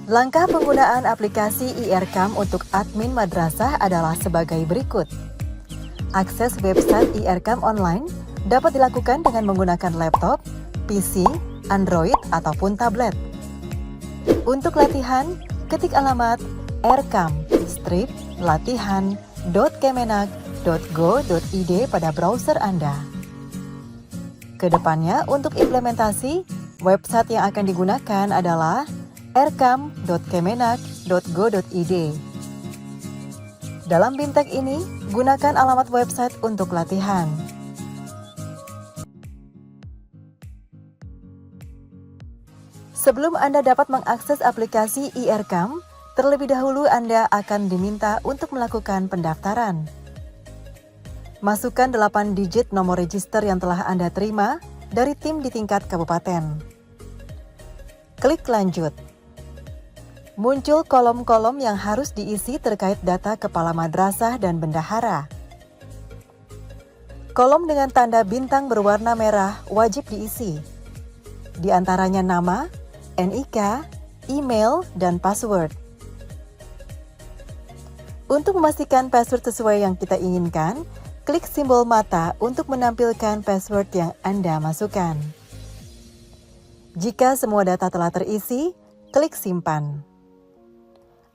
Langkah penggunaan aplikasi IRCAM untuk admin madrasah adalah sebagai berikut. Akses website IRCAM online dapat dilakukan dengan menggunakan laptop, PC, Android, ataupun tablet. Untuk latihan, ketik alamat ercam-latihan.kemenak.go.id pada browser Anda. Kedepannya, untuk implementasi, website yang akan digunakan adalah ercam.kemenak.go.id. Dalam bintang ini, gunakan alamat website untuk latihan. Sebelum Anda dapat mengakses aplikasi IRCAM, terlebih dahulu Anda akan diminta untuk melakukan pendaftaran. Masukkan 8 digit nomor register yang telah Anda terima dari tim di tingkat kabupaten. Klik lanjut. Muncul kolom-kolom yang harus diisi terkait data kepala madrasah dan bendahara. Kolom dengan tanda bintang berwarna merah wajib diisi. Di antaranya nama, NIK, email, dan password. Untuk memastikan password sesuai yang kita inginkan, klik simbol mata untuk menampilkan password yang Anda masukkan. Jika semua data telah terisi, klik simpan.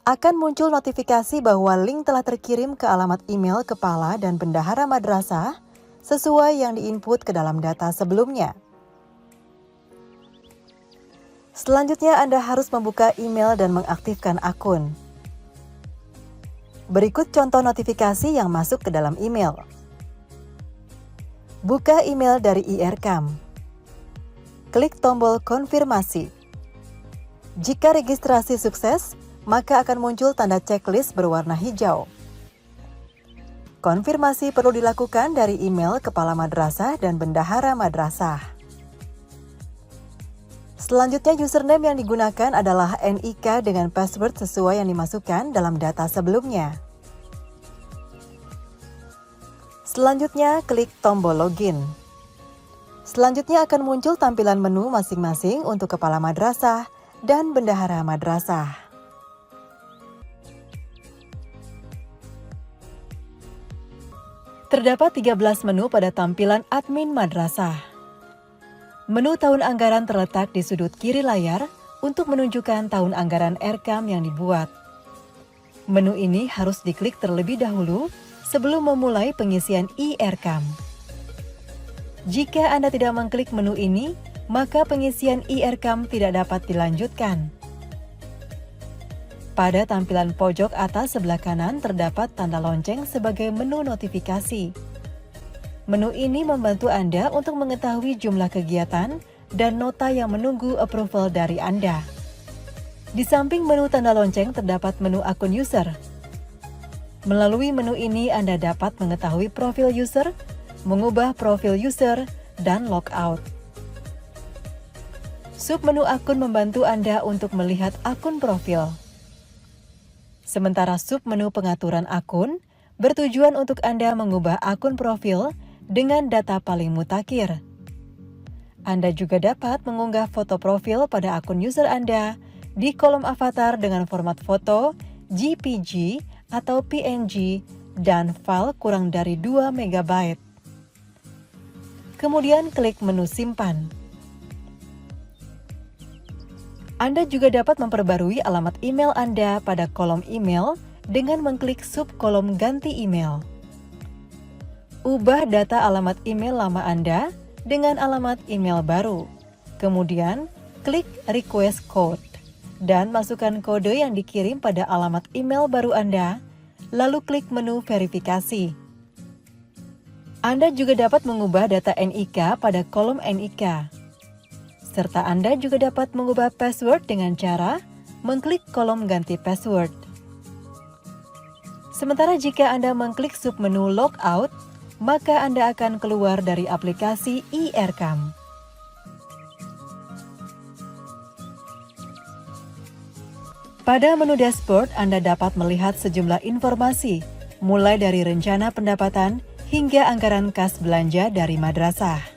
Akan muncul notifikasi bahwa link telah terkirim ke alamat email kepala dan bendahara madrasah sesuai yang diinput ke dalam data sebelumnya. Selanjutnya, Anda harus membuka email dan mengaktifkan akun. Berikut contoh notifikasi yang masuk ke dalam email. Buka email dari IRCAM. Klik tombol konfirmasi. Jika registrasi sukses, maka akan muncul tanda checklist berwarna hijau. Konfirmasi perlu dilakukan dari email kepala madrasah dan bendahara madrasah. Selanjutnya, username yang digunakan adalah NIK dengan password sesuai yang dimasukkan dalam data sebelumnya. Selanjutnya, klik tombol login. Selanjutnya akan muncul tampilan menu masing-masing untuk kepala madrasah dan bendahara madrasah. Terdapat 13 menu pada tampilan admin madrasah. Menu tahun anggaran terletak di sudut kiri layar untuk menunjukkan tahun anggaran ERCAM yang dibuat. Menu ini harus diklik terlebih dahulu sebelum memulai pengisian IRCAM. Jika Anda tidak mengklik menu ini, maka pengisian IRCAM tidak dapat dilanjutkan. Pada tampilan pojok atas sebelah kanan terdapat tanda lonceng sebagai menu notifikasi. Menu ini membantu Anda untuk mengetahui jumlah kegiatan dan nota yang menunggu approval dari Anda. Di samping menu tanda lonceng terdapat menu akun user. Melalui menu ini Anda dapat mengetahui profil user, mengubah profil user, dan logout. Submenu akun membantu Anda untuk melihat akun profil. Sementara submenu pengaturan akun bertujuan untuk Anda mengubah akun profil dengan data paling mutakhir. Anda juga dapat mengunggah foto profil pada akun user Anda di kolom avatar dengan format foto, JPG atau PNG, dan file kurang dari 2 MB. Kemudian klik menu simpan. Anda juga dapat memperbarui alamat email Anda pada kolom email dengan mengklik subkolom ganti email. Ubah data alamat email lama Anda dengan alamat email baru. Kemudian, klik request code dan masukkan kode yang dikirim pada alamat email baru Anda, lalu klik menu verifikasi. Anda juga dapat mengubah data NIK pada kolom NIK. Serta Anda juga dapat mengubah password dengan cara mengklik kolom ganti password. Sementara jika Anda mengklik submenu logout, maka Anda akan keluar dari aplikasi IRCAM. Pada menu dashboard, Anda dapat melihat sejumlah informasi, mulai dari rencana pendapatan hingga anggaran kas belanja dari madrasah.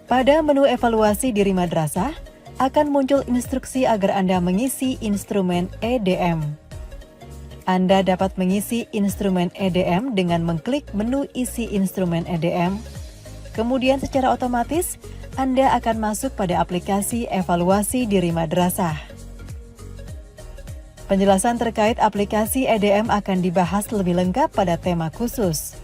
Pada menu evaluasi diri madrasah, akan muncul instruksi agar Anda mengisi instrumen EDM. Anda dapat mengisi instrumen EDM dengan mengklik menu isi instrumen EDM. Kemudian secara otomatis, Anda akan masuk pada aplikasi evaluasi diri madrasah. Penjelasan terkait aplikasi EDM akan dibahas lebih lengkap pada tema khusus.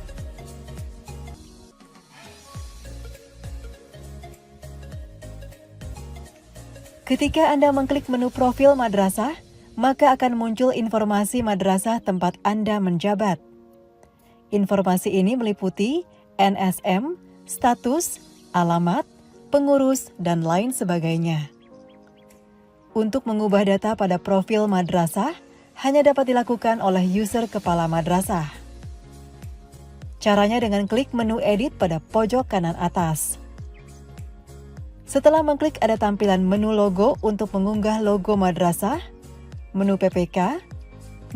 Ketika Anda mengklik menu profil madrasah, maka akan muncul informasi madrasah tempat Anda menjabat. Informasi ini meliputi NSM, status, alamat, pengurus, dan lain sebagainya. Untuk mengubah data pada profil madrasah, hanya dapat dilakukan oleh user kepala madrasah. Caranya dengan klik menu edit pada pojok kanan atas. Setelah mengklik ada tampilan menu logo untuk mengunggah logo madrasah, menu PPK,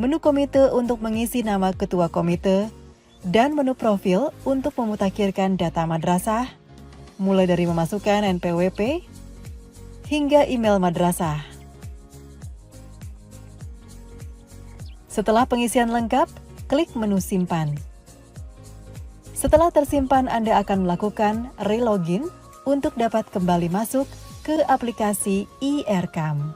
menu komite untuk mengisi nama ketua komite, dan menu profil untuk memutakhirkan data madrasah, mulai dari memasukkan NPWP hingga email madrasah. Setelah pengisian lengkap, klik menu simpan. Setelah tersimpan, Anda akan melakukan relogin untuk dapat kembali masuk ke aplikasi e-Rekam.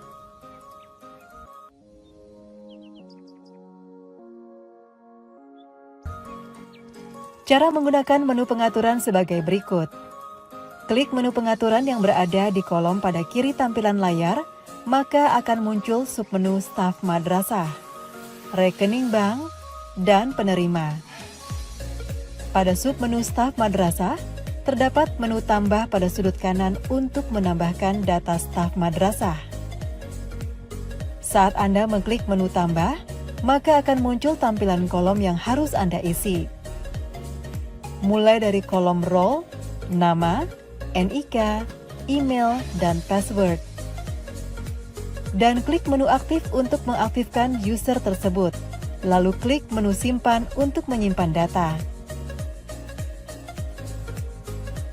Cara menggunakan menu pengaturan sebagai berikut. Klik menu pengaturan yang berada di kolom pada kiri tampilan layar, maka akan muncul submenu staf madrasah, rekening bank, dan penerima. Pada submenu staf madrasah, terdapat menu tambah pada sudut kanan untuk menambahkan data staf madrasah. Saat Anda mengklik menu tambah, maka akan muncul tampilan kolom yang harus Anda isi. Mulai dari kolom role, nama, NIK, email, dan password. Dan klik menu aktif untuk mengaktifkan user tersebut. Lalu klik menu simpan untuk menyimpan data.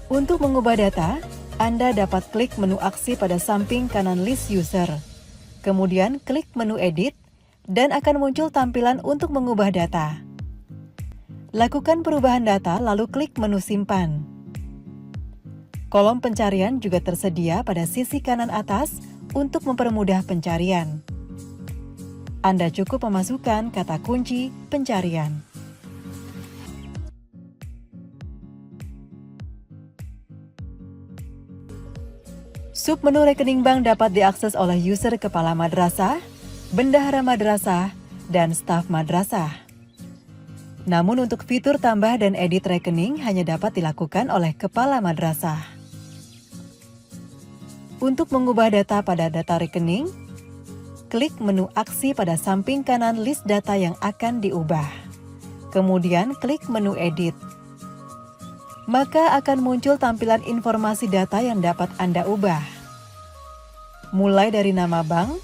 Untuk mengubah data, Anda dapat klik menu aksi pada samping kanan list user. Kemudian klik menu edit, dan akan muncul tampilan untuk mengubah data. Lakukan perubahan data lalu klik menu simpan. Kolom pencarian juga tersedia pada sisi kanan atas untuk mempermudah pencarian. Anda cukup memasukkan kata kunci pencarian. Submenu rekening bank dapat diakses oleh user kepala madrasah, bendahara madrasah, dan staf madrasah. Namun untuk fitur tambah dan edit rekening hanya dapat dilakukan oleh kepala madrasah. Untuk mengubah data pada data rekening, klik menu aksi pada samping kanan list data yang akan diubah. Kemudian klik menu edit. Maka akan muncul tampilan informasi data yang dapat Anda ubah. Mulai dari nama bank,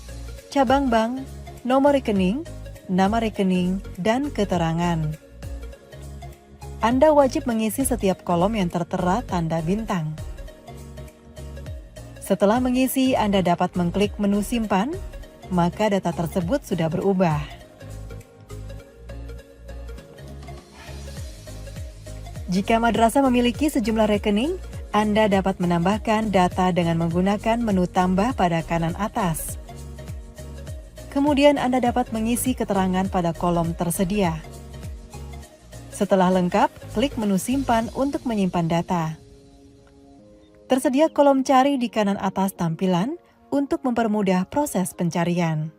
cabang bank, nomor rekening, nama rekening, dan keterangan. Anda wajib mengisi setiap kolom yang tertera tanda bintang. Setelah mengisi, Anda dapat mengklik menu simpan, maka data tersebut sudah berubah. Jika madrasah memiliki sejumlah rekening, Anda dapat menambahkan data dengan menggunakan menu tambah pada kanan atas. Kemudian Anda dapat mengisi keterangan pada kolom tersedia. Setelah lengkap, klik menu simpan untuk menyimpan data. Tersedia kolom cari di kanan atas tampilan untuk mempermudah proses pencarian.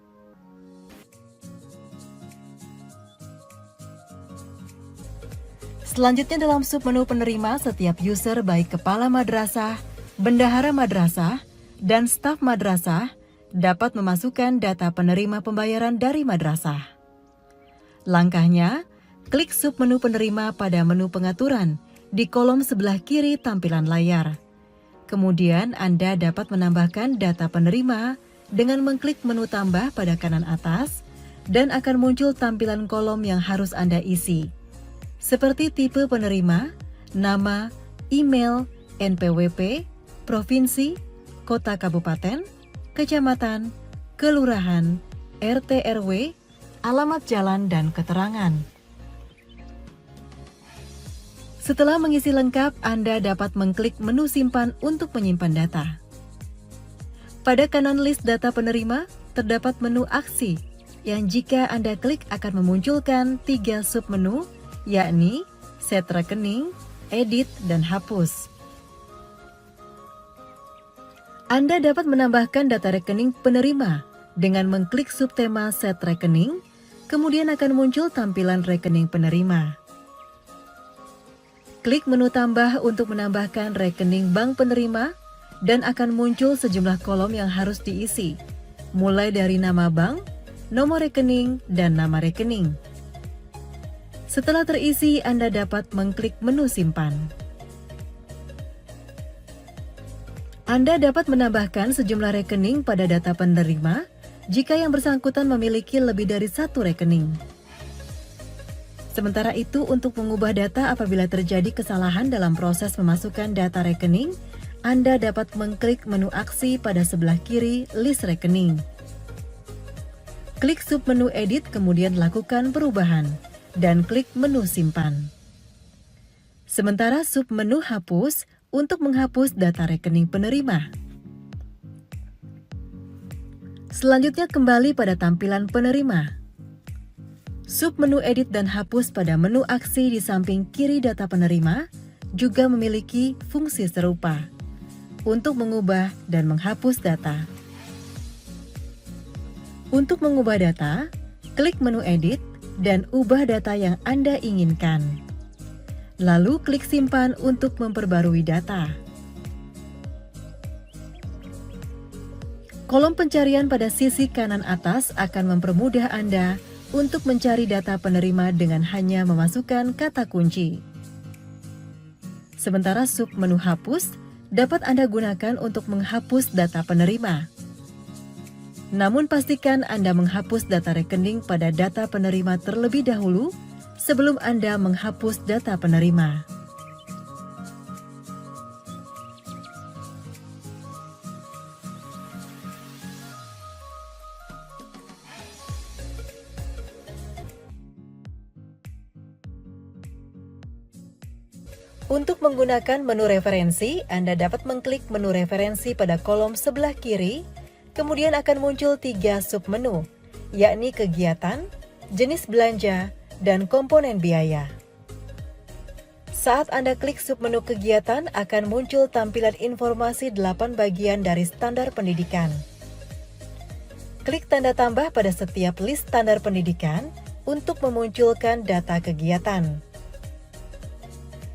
Selanjutnya dalam submenu penerima, setiap user baik kepala madrasah, bendahara madrasah, dan staf madrasah dapat memasukkan data penerima pembayaran dari madrasah. Langkahnya, klik submenu penerima pada menu pengaturan di kolom sebelah kiri tampilan layar. Kemudian Anda dapat menambahkan data penerima dengan mengklik menu tambah pada kanan atas dan akan muncul tampilan kolom yang harus Anda isi. Seperti tipe penerima, nama, email, NPWP, provinsi, kota kabupaten, kecamatan, kelurahan, RT RW, alamat jalan, dan keterangan. Setelah mengisi lengkap, Anda dapat mengklik menu simpan untuk menyimpan data. Pada kanan list data penerima, terdapat menu aksi, yang jika Anda klik akan memunculkan 3 submenu, yakni set rekening, edit, dan hapus. Anda dapat menambahkan data rekening penerima dengan mengklik subtema set rekening, kemudian akan muncul tampilan rekening penerima. Klik menu tambah untuk menambahkan rekening bank penerima dan akan muncul sejumlah kolom yang harus diisi, mulai dari nama bank, nomor rekening, dan nama rekening. Setelah terisi, Anda dapat mengklik menu simpan. Anda dapat menambahkan sejumlah rekening pada data penerima jika yang bersangkutan memiliki lebih dari 1 rekening. Sementara itu, untuk mengubah data apabila terjadi kesalahan dalam proses memasukkan data rekening, Anda dapat mengklik menu aksi pada sebelah kiri list rekening. Klik submenu edit, kemudian lakukan perubahan, dan klik menu simpan. Sementara submenu hapus untuk menghapus data rekening penerima. Selanjutnya kembali pada tampilan penerima. Submenu edit dan hapus pada menu aksi di samping kiri data penerima juga memiliki fungsi serupa untuk mengubah dan menghapus data. Untuk mengubah data, klik menu edit dan ubah data yang Anda inginkan. Lalu klik simpan untuk memperbarui data. Kolom pencarian pada sisi kanan atas akan mempermudah Anda untuk mencari data penerima dengan hanya memasukkan kata kunci. Sementara submenu hapus dapat Anda gunakan untuk menghapus data penerima. Namun pastikan Anda menghapus data rekening pada data penerima terlebih dahulu sebelum Anda menghapus data penerima. Untuk menggunakan menu referensi, Anda dapat mengklik menu referensi pada kolom sebelah kiri, kemudian akan muncul 3 submenu, yakni kegiatan, jenis belanja, dan komponen biaya. Saat Anda klik submenu kegiatan, akan muncul tampilan informasi 8 bagian dari standar pendidikan. Klik tanda tambah pada setiap list standar pendidikan untuk memunculkan data kegiatan.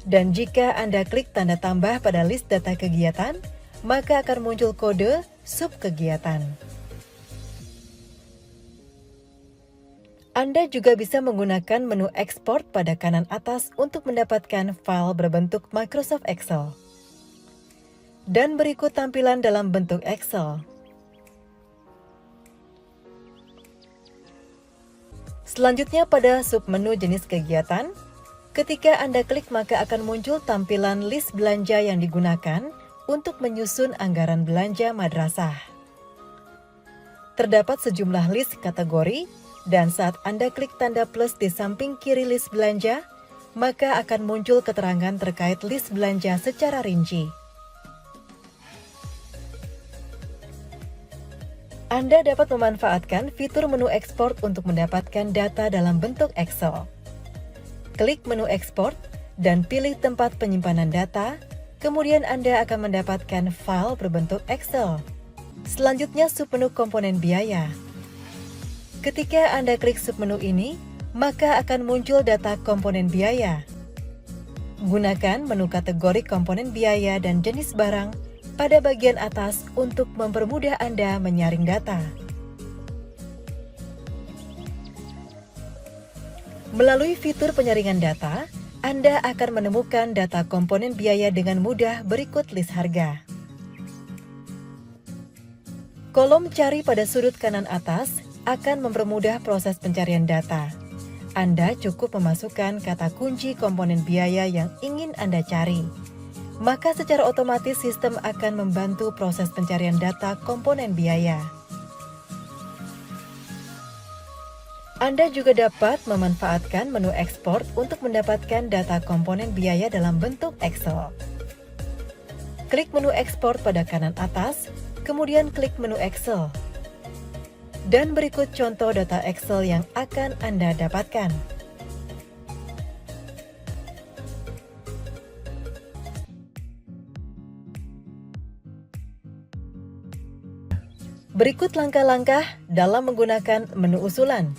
Dan jika Anda klik tanda tambah pada list data kegiatan, maka akan muncul kode sub kegiatan. Anda juga bisa menggunakan menu ekspor pada kanan atas untuk mendapatkan file berbentuk Microsoft Excel. Dan berikut tampilan dalam bentuk Excel. Selanjutnya pada submenu jenis kegiatan, ketika Anda klik maka akan muncul tampilan list belanja yang digunakan untuk menyusun anggaran belanja madrasah. Terdapat sejumlah list kategori, dan saat Anda klik tanda plus di samping kiri list belanja, maka akan muncul keterangan terkait list belanja secara rinci. Anda dapat memanfaatkan fitur menu ekspor untuk mendapatkan data dalam bentuk Excel. Klik menu ekspor dan pilih tempat penyimpanan data, kemudian Anda akan mendapatkan file berbentuk Excel. Selanjutnya submenu komponen biaya. Ketika Anda klik submenu ini, maka akan muncul data komponen biaya. Gunakan menu kategori komponen biaya dan jenis barang pada bagian atas untuk mempermudah Anda menyaring data. Melalui fitur penyaringan data, Anda akan menemukan data komponen biaya dengan mudah berikut list harga. Kolom cari pada sudut kanan atas akan mempermudah proses pencarian data. Anda cukup memasukkan kata kunci komponen biaya yang ingin Anda cari. maka secara otomatis sistem akan membantu proses pencarian data komponen biaya. Anda juga dapat memanfaatkan menu ekspor untuk mendapatkan data komponen biaya dalam bentuk Excel. Klik menu ekspor pada kanan atas, kemudian klik menu Excel. Dan berikut contoh data Excel yang akan Anda dapatkan. Berikut langkah-langkah dalam menggunakan menu usulan.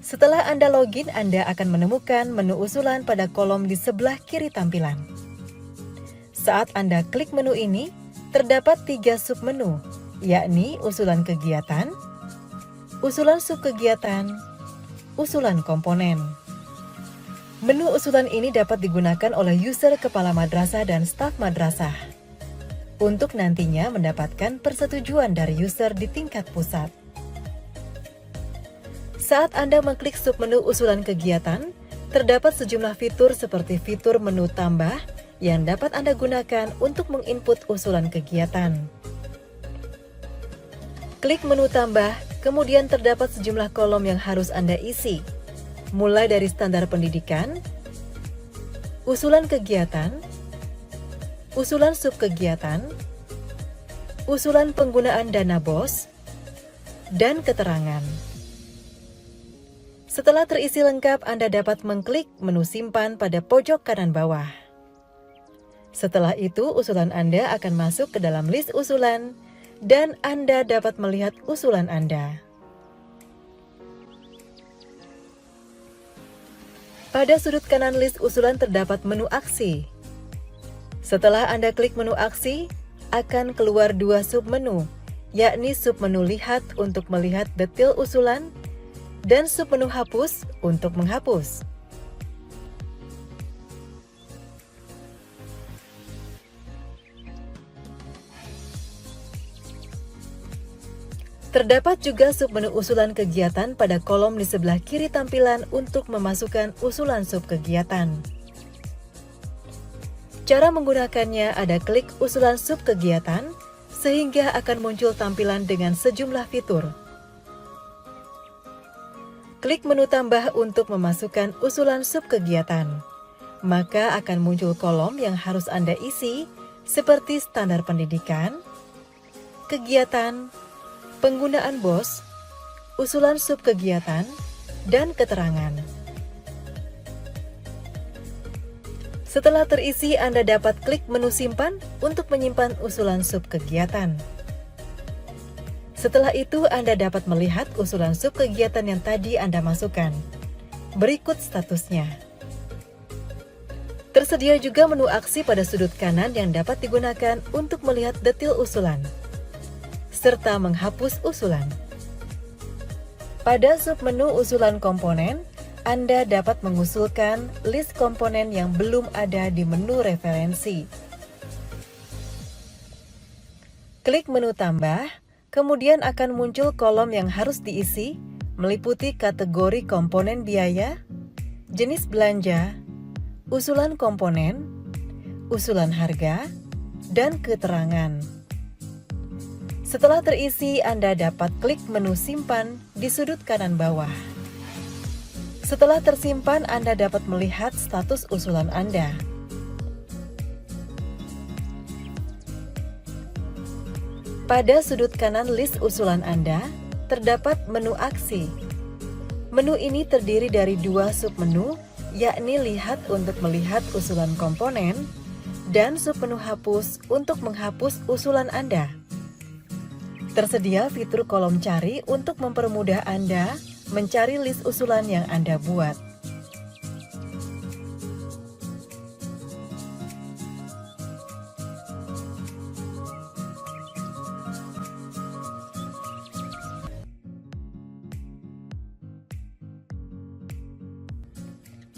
Setelah Anda login, Anda akan menemukan menu usulan pada kolom di sebelah kiri tampilan. Saat Anda klik menu ini, terdapat 3 submenu, yakni usulan kegiatan, usulan subkegiatan, usulan komponen. Menu usulan ini dapat digunakan oleh user kepala madrasah dan staf madrasah untuk nantinya mendapatkan persetujuan dari user di tingkat pusat. Saat Anda mengklik submenu usulan kegiatan, terdapat sejumlah fitur seperti fitur menu tambah yang dapat Anda gunakan untuk menginput usulan kegiatan. Klik menu tambah, kemudian terdapat sejumlah kolom yang harus Anda isi, mulai dari standar pendidikan, usulan kegiatan, usulan subkegiatan, usulan penggunaan dana BOS, dan keterangan. Setelah terisi lengkap, Anda dapat mengklik menu simpan pada pojok kanan bawah. Setelah itu, usulan Anda akan masuk ke dalam list usulan, dan Anda dapat melihat usulan Anda. Pada sudut kanan list usulan terdapat menu aksi. Setelah Anda klik menu aksi, akan keluar 2 submenu, yakni submenu lihat untuk melihat detail usulan, dan submenu hapus untuk menghapus. Terdapat juga submenu usulan kegiatan pada kolom di sebelah kiri tampilan untuk memasukkan usulan subkegiatan. Cara menggunakannya ada klik usulan subkegiatan sehingga akan muncul tampilan dengan sejumlah fitur. Klik menu tambah untuk memasukkan usulan subkegiatan. Maka akan muncul kolom yang harus Anda isi seperti standar pendidikan, kegiatan, penggunaan BOS, usulan subkegiatan, dan keterangan. Setelah terisi, Anda dapat klik menu simpan untuk menyimpan usulan subkegiatan. Setelah itu, Anda dapat melihat usulan subkegiatan yang tadi Anda masukkan. Berikut statusnya. Tersedia juga menu aksi pada sudut kanan yang dapat digunakan untuk melihat detail usulan, serta menghapus usulan. Pada submenu usulan komponen, Anda dapat mengusulkan list komponen yang belum ada di menu referensi. Klik menu tambah, kemudian akan muncul kolom yang harus diisi, meliputi kategori komponen biaya, jenis belanja, usulan komponen, usulan harga, dan keterangan. Setelah terisi, Anda dapat klik menu simpan di sudut kanan bawah. Setelah tersimpan, Anda dapat melihat status usulan Anda. Pada sudut kanan list usulan Anda, terdapat menu aksi. Menu ini terdiri dari 2 submenu, yakni lihat untuk melihat usulan komponen, dan submenu hapus untuk menghapus usulan Anda. Tersedia fitur kolom cari untuk mempermudah Anda mencari list usulan yang Anda buat.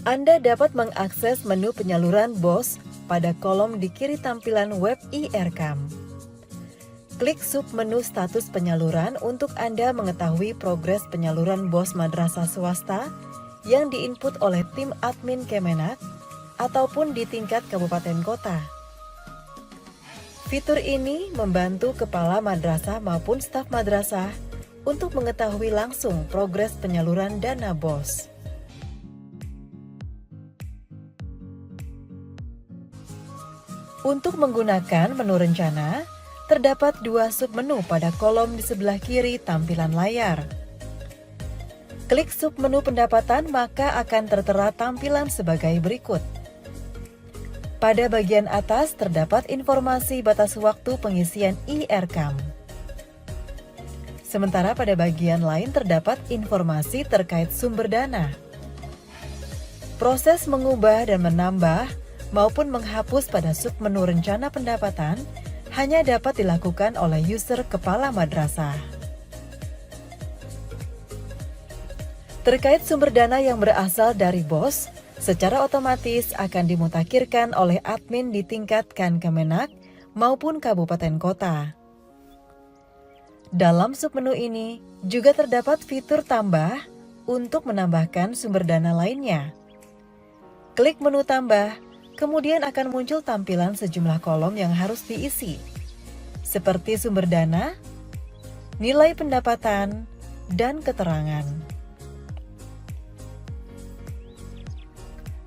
Anda dapat mengakses menu penyaluran BOS pada kolom di kiri tampilan web IRCAM. Klik submenu status penyaluran untuk Anda mengetahui progres penyaluran BOS madrasah swasta yang diinput oleh tim admin Kemenak ataupun di tingkat kabupaten kota. Fitur ini membantu kepala madrasah maupun staf madrasah untuk mengetahui langsung progres penyaluran dana BOS. Untuk menggunakan menu rencana, terdapat 2 submenu pada kolom di sebelah kiri tampilan layar. Klik submenu pendapatan maka akan tertera tampilan sebagai berikut. Pada bagian atas terdapat informasi batas waktu pengisian e-RKAM. Sementara pada bagian lain terdapat informasi terkait sumber dana. Proses mengubah dan menambah maupun menghapus pada submenu rencana pendapatan hanya dapat dilakukan oleh user kepala madrasah. Terkait sumber dana yang berasal dari BOS, secara otomatis akan dimutakhirkan oleh admin di tingkat Kemenak maupun kabupaten kota. Dalam submenu ini juga terdapat fitur tambah untuk menambahkan sumber dana lainnya. Klik menu tambah, kemudian akan muncul tampilan sejumlah kolom yang harus diisi, seperti sumber dana, nilai pendapatan, dan keterangan.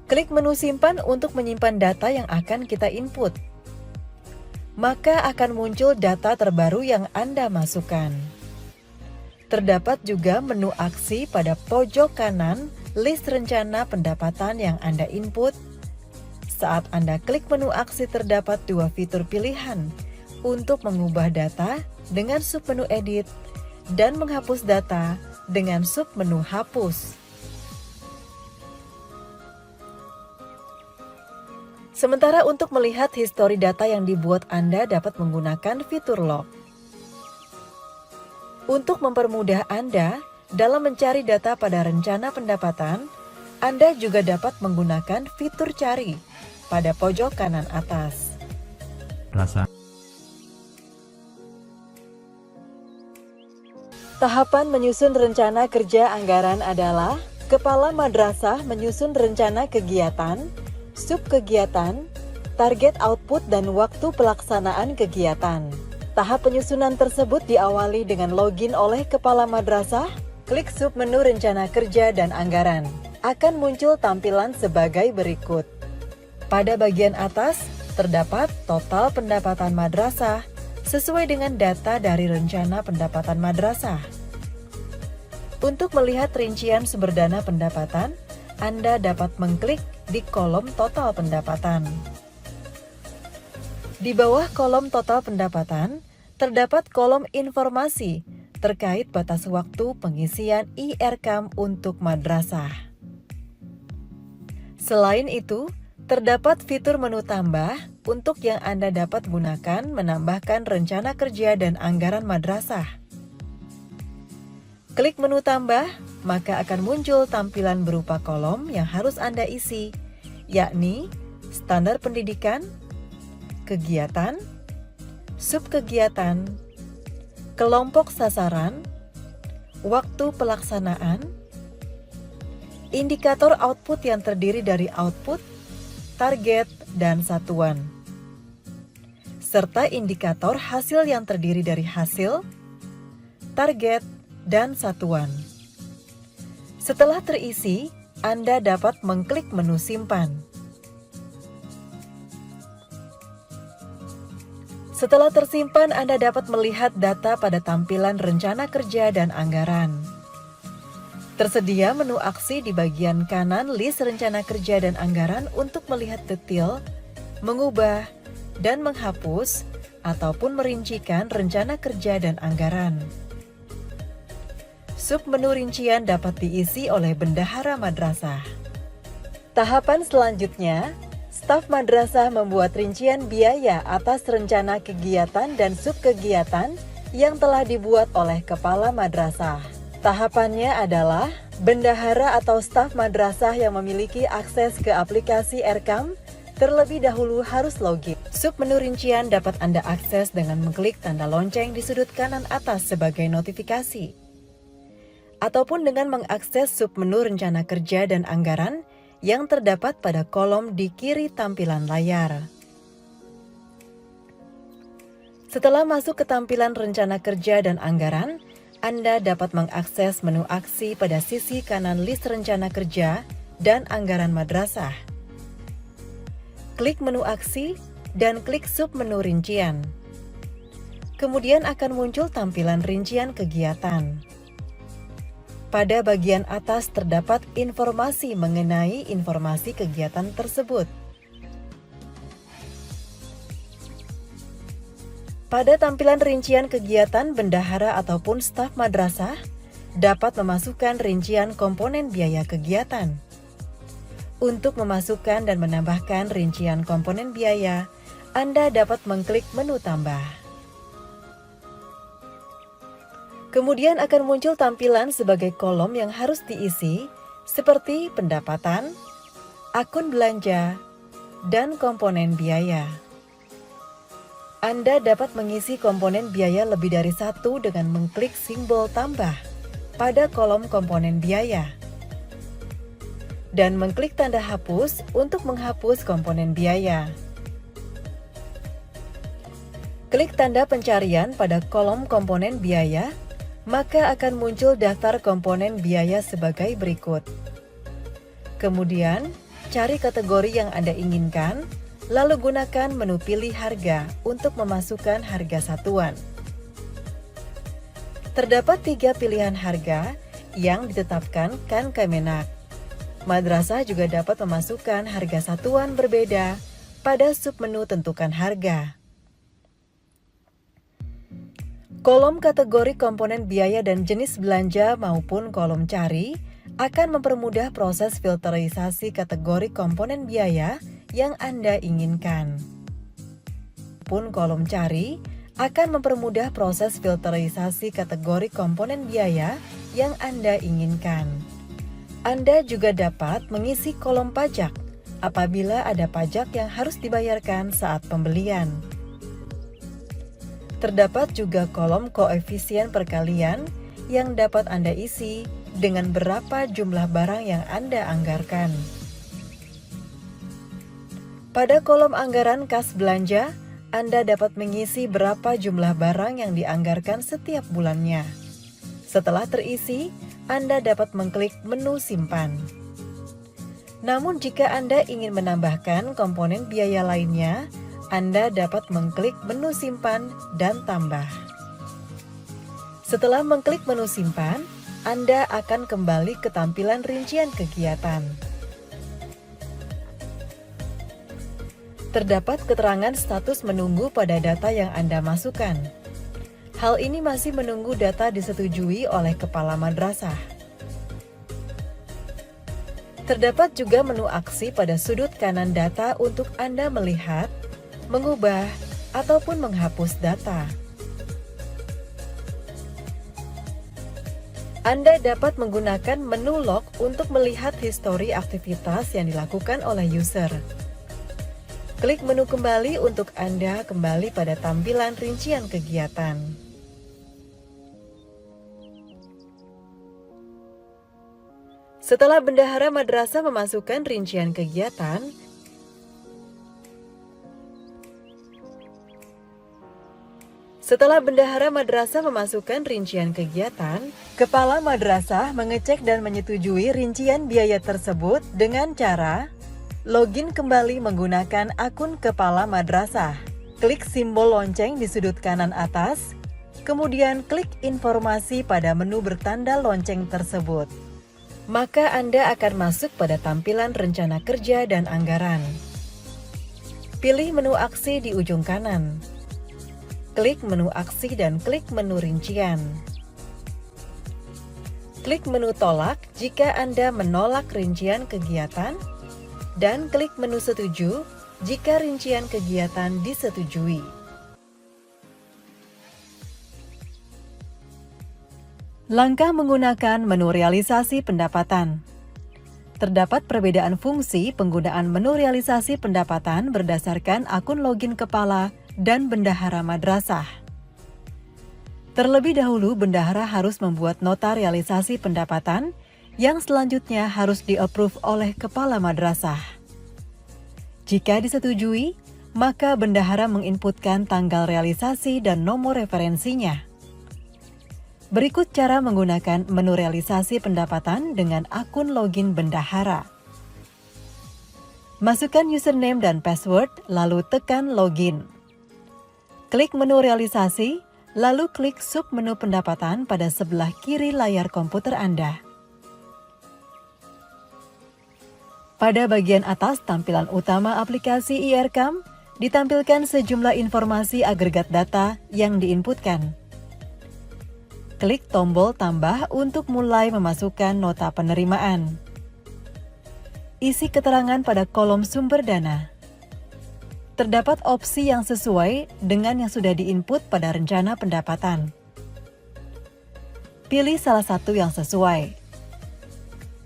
Klik menu simpan untuk menyimpan data yang akan kita input. Maka akan muncul data terbaru yang Anda masukkan. Terdapat juga menu aksi pada pojok kanan list rencana pendapatan yang Anda input. Saat Anda klik menu aksi terdapat 2 fitur pilihan untuk mengubah data dengan submenu edit dan menghapus data dengan submenu hapus. Sementara untuk melihat histori data yang dibuat Anda dapat menggunakan fitur log. Untuk mempermudah Anda dalam mencari data pada rencana pendapatan, Anda juga dapat menggunakan fitur cari pada pojok kanan atas. Tahapan menyusun rencana kerja anggaran adalah kepala madrasah menyusun rencana kegiatan, subkegiatan, target output dan waktu pelaksanaan kegiatan. Tahap penyusunan tersebut diawali dengan login oleh kepala madrasah, klik submenu rencana kerja dan anggaran. Akan muncul tampilan sebagai berikut. Pada bagian atas, terdapat total pendapatan madrasah sesuai dengan data dari rencana pendapatan madrasah. Untuk melihat rincian sumber dana pendapatan, Anda dapat mengklik di kolom total pendapatan. Di bawah kolom total pendapatan, terdapat kolom informasi terkait batas waktu pengisian e-RKAM untuk madrasah. Selain itu, terdapat fitur menu tambah untuk yang Anda dapat gunakan menambahkan rencana kerja dan anggaran madrasah. Klik menu tambah, maka akan muncul tampilan berupa kolom yang harus Anda isi, yakni standar pendidikan, kegiatan, subkegiatan, kelompok sasaran, waktu pelaksanaan, indikator output yang terdiri dari output, target, dan satuan, serta indikator hasil yang terdiri dari hasil, target, dan satuan. Setelah terisi, Anda dapat mengklik menu simpan. Setelah tersimpan, Anda dapat melihat data pada tampilan rencana kerja dan anggaran. Tersedia menu aksi di bagian kanan list rencana kerja dan anggaran untuk melihat detail, mengubah, dan menghapus, ataupun merincikan rencana kerja dan anggaran. Submenu rincian dapat diisi oleh bendahara madrasah. Tahapan selanjutnya, staf madrasah membuat rincian biaya atas rencana kegiatan dan subkegiatan yang telah dibuat oleh kepala madrasah. Tahapannya adalah bendahara atau staf madrasah yang memiliki akses ke aplikasi RKAM terlebih dahulu harus login. Submenu rincian dapat Anda akses dengan mengklik tanda lonceng di sudut kanan atas sebagai notifikasi, ataupun dengan mengakses submenu rencana kerja dan anggaran yang terdapat pada kolom di kiri tampilan layar. Setelah masuk ke tampilan rencana kerja dan anggaran, Anda dapat mengakses menu aksi pada sisi kanan list rencana kerja dan anggaran madrasah. Klik menu aksi dan klik submenu rincian. Kemudian akan muncul tampilan rincian kegiatan. Pada bagian atas terdapat informasi mengenai informasi kegiatan tersebut. Pada tampilan rincian kegiatan, bendahara ataupun staf madrasah dapat memasukkan rincian komponen biaya kegiatan. Untuk memasukkan dan menambahkan rincian komponen biaya, Anda dapat mengklik menu tambah. Kemudian akan muncul tampilan sebagai kolom yang harus diisi, seperti pendapatan, akun belanja, dan komponen biaya. Anda dapat mengisi komponen biaya lebih dari satu dengan mengklik simbol tambah pada kolom komponen biaya. Dan mengklik tanda hapus untuk menghapus komponen biaya. Klik tanda pencarian pada kolom komponen biaya, maka akan muncul daftar komponen biaya sebagai berikut. Kemudian, cari kategori yang Anda inginkan, lalu gunakan menu pilih harga untuk memasukkan harga satuan. Terdapat 3 pilihan harga yang ditetapkan Kemenak. Madrasah juga dapat memasukkan harga satuan berbeda pada submenu tentukan harga. Kolom kategori komponen biaya dan jenis belanja maupun kolom cari akan mempermudah proses filterisasi kategori komponen biaya yang Anda inginkan. Pun kolom cari akan mempermudah proses filterisasi kategori komponen biaya yang Anda inginkan. Anda juga dapat mengisi kolom pajak apabila ada pajak yang harus dibayarkan saat pembelian. Terdapat juga kolom koefisien perkalian yang dapat Anda isi dengan berapa jumlah barang yang Anda anggarkan. Pada kolom anggaran kas belanja, Anda dapat mengisi berapa jumlah barang yang dianggarkan setiap bulannya. Setelah terisi, Anda dapat mengklik menu simpan. Namun jika Anda ingin menambahkan komponen biaya lainnya, Anda dapat mengklik menu simpan dan tambah. Setelah mengklik menu simpan, Anda akan kembali ke tampilan rincian kegiatan. Terdapat keterangan status menunggu pada data yang Anda masukkan. Hal ini masih menunggu data disetujui oleh kepala madrasah. Terdapat juga menu aksi pada sudut kanan data untuk Anda melihat, mengubah, ataupun menghapus data. Anda dapat menggunakan menu log untuk melihat histori aktivitas yang dilakukan oleh user. Klik menu kembali untuk Anda kembali pada tampilan rincian kegiatan. Setelah bendahara madrasah memasukkan rincian kegiatan, kepala madrasah mengecek dan menyetujui rincian biaya tersebut dengan cara login kembali menggunakan akun kepala madrasah. Klik simbol lonceng di sudut kanan atas, kemudian klik informasi pada menu bertanda lonceng tersebut. Maka Anda akan masuk pada tampilan rencana kerja dan anggaran. Pilih menu aksi di ujung kanan. Klik menu aksi dan klik menu rincian. Klik menu tolak jika Anda menolak rincian kegiatan, dan klik menu setuju jika rincian kegiatan disetujui. Langkah menggunakan menu realisasi pendapatan. Terdapat perbedaan fungsi penggunaan menu realisasi pendapatan berdasarkan akun login kepala dan bendahara madrasah. Terlebih dahulu, bendahara harus membuat nota realisasi pendapatan yang selanjutnya harus di-approve oleh kepala madrasah. Jika disetujui, maka bendahara menginputkan tanggal realisasi dan nomor referensinya. Berikut cara menggunakan menu realisasi pendapatan dengan akun login bendahara. Masukkan username dan password, lalu tekan login. Klik menu realisasi, lalu klik submenu pendapatan pada sebelah kiri layar komputer Anda. Pada bagian atas tampilan utama aplikasi iRecam, ditampilkan sejumlah informasi agregat data yang diinputkan. Klik tombol tambah untuk mulai memasukkan nota penerimaan. Isi keterangan pada kolom sumber dana. Terdapat opsi yang sesuai dengan yang sudah diinput pada rencana pendapatan. Pilih salah satu yang sesuai.